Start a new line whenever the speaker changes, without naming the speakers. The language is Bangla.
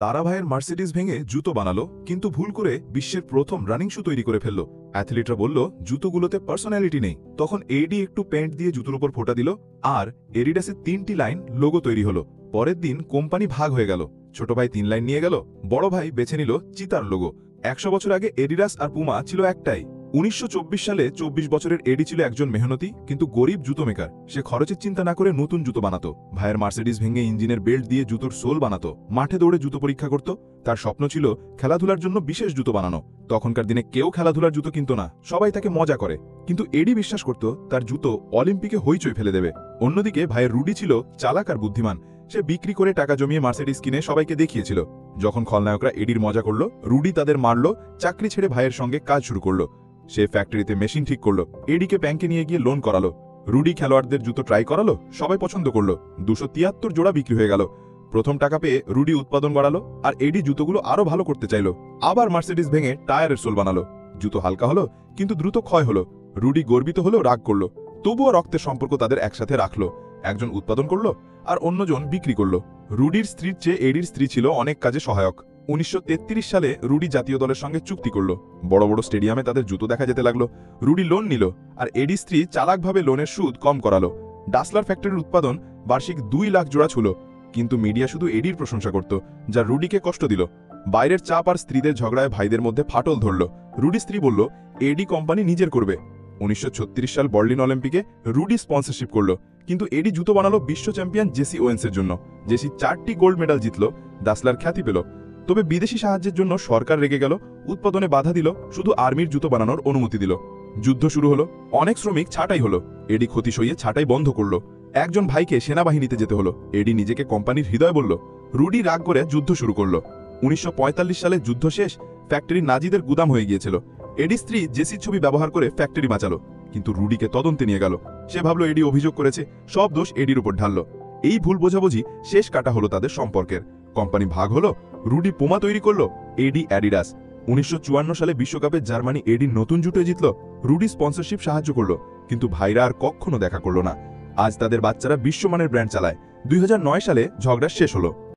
তারা ভাইয়ের মার্সিডিজ ভেঙে জুতো বানালো, কিন্তু ভুল করে বিশ্বের প্রথম রানিং শু তৈরি করে ফেলল। অ্যাথলিটরা বলল জুতোগুলোতে পার্সোনালিটি নেই। তখন এডি একটু পেন্ট দিয়ে জুতোর উপর ফোঁটা দিল, আর এডিডাসের 3টি লাইন লোগো তৈরি হলো। পরের দিন কোম্পানি ভাগ হয়ে গেল। ছোট ভাই 3 লাইন নিয়ে গেল, বড় ভাই বেছে নিল চিতার লোগো। 100 বছর আগে এডিডাস আর পুমা ছিল একটাই। 1924 সালে 24 বছরের এডি ছিল একজন মেহনতি কিন্তু গরিব জুতো মেকার। সে খরচের চিন্তা না করে নতুন জুতো বানাতো। ভাইয়ের মার্সিডিজ ভেঙে ইঞ্জিনের বেল্ট দিয়ে জুতোর সোল বানাতো, মাঠে দৌড়ে জুতো পরীক্ষা করত। তার স্বপ্ন ছিল খেলাধুলার জন্য বিশেষ জুতো বানানো। তখনকার দিনে কেউ খেলাধুলার জুতো কিনত না, সবাই তাকে মজা করে। কিন্তু এডি বিশ্বাস করত তার জুতো অলিম্পিকে হইচই ফেলে দেবে। অন্যদিকে ভাইয়ের রুডি ছিল চালাক আর বুদ্ধিমান। সে বিক্রি করে টাকা জমিয়ে মার্সিডিজ কিনে সবাইকে দেখিয়েছিল। যখন খলনায়করা এডির মজা করল, রুডি তাদের মারল, চাকরি ছেড়ে ভাইয়ের সঙ্গে কাজ শুরু করলো। সে ফ্যাক্টরিতে মেশিন ঠিক করলো, এডিকে ব্যাংকে নিয়ে গিয়ে লোন করালো। রুডি খেলোয়াড়দের জুতো ট্রাই করালো, সবাই পছন্দ করলো। 273 জোড়া বিক্রি হয়ে গেল। প্রথম টাকা পেয়ে রুডি উৎপাদন বাড়ালো, আর এডি জুতোগুলো আরো ভালো করতে চাইলো। আবার মার্সিডিজ ভেঙে টায়ারের সোল বানালো। জুতো হালকা হলো, কিন্তু দ্রুত ক্ষয় হলো। রুডি গর্বিত হলেও রাগ করলো। তবুও রক্তের সম্পর্ক তাদের একসাথে রাখলো। একজন উৎপাদন করলো আর অন্যজন বিক্রি করলো। রুডির স্ত্রীর চেয়ে এডির স্ত্রী ছিল অনেক কাজে সহায়ক। 1933 সালে রুডি জাতীয় দলের সঙ্গে চুক্তি করল। বড় বড় স্টেডিয়ামে তাদের জুতো দেখা যেতে লাগলো। রুডি লোন নিল, আর এডি স্ত্রী চালাকভাবে লোনের সুদ কম করালো। ডাসলার ফ্যাক্টরির উৎপাদন বার্ষিক 2 লাখ জোড়া ছিল। কিন্তু মিডিয়া শুধু এডির প্রশংসা করত, যা রুডিকে কষ্ট দিল। বাইরের চাপ আর স্ত্রীদের ঝগড়ায় ভাইদের মধ্যে ফাটল ধরল। রুডি স্ত্রী বলল এডি কোম্পানি নিজের করবে। 1936 সাল বার্লিন অলিম্পিকে রুডি স্পন্সরশিপ করল, কিন্তু এডি জুতো বানালো বিশ্ব চ্যাম্পিয়ন জেসি ওয়েন্সের জন্য। জেসি 4টি গোল্ড মেডাল জিতল, ডাসলার খ্যাতি পেল। তবে বিদেশি সাহায্যের জন্য সরকার রেগে গেল, উৎপাদনে বাধা দিল, শুধু আর্মির জুতো বানানোর অনুমতি দিল। যুদ্ধ শুরু হলো, অনেক শ্রমিক ছাঁটাই হলো। এডি ক্ষতি সইয়ে ছাঁটাই বন্ধ করলো। একজন ভাইকে সেনাবাহিনীতে যেতে হলো। এডি নিজেকে কোম্পানির হৃদয় বলল। রুডি রাগ করে যুদ্ধ শুরু করলো। 1945 সালে যুদ্ধ শেষ, ফ্যাক্টরি নাজিদের গুদাম হয়ে গিয়েছিল। এডি স্ত্রী জেসির ছবি ব্যবহার করে ফ্যাক্টরি বাঁচালো, কিন্তু রুডিকে তদন্তে নিয়ে গেল। সে ভাবলো এডি অভিযোগ করেছে, সব দোষ এডির উপর ঢাললো। এই ভুল বোঝাবুঝি শেষ কাটা হলো তাদের সম্পর্কের। কোম্পানি ভাগ হলো, রুডি পুমা তৈরি করলো, এডি অ্যাডিডাস। 1954 সালে বিশ্বকাপে জার্মানি এডির নতুন জুটো জিতল। রুডি স্পন্সরশিপ সাহায্য করলো, কিন্তু ভাইরা আর কখনো দেখা করলো না। আজ তাদের বাচ্চারা বিশ্বমানের ব্র্যান্ড চালায়। 2009 সালে ঝগড়া শেষ হলো।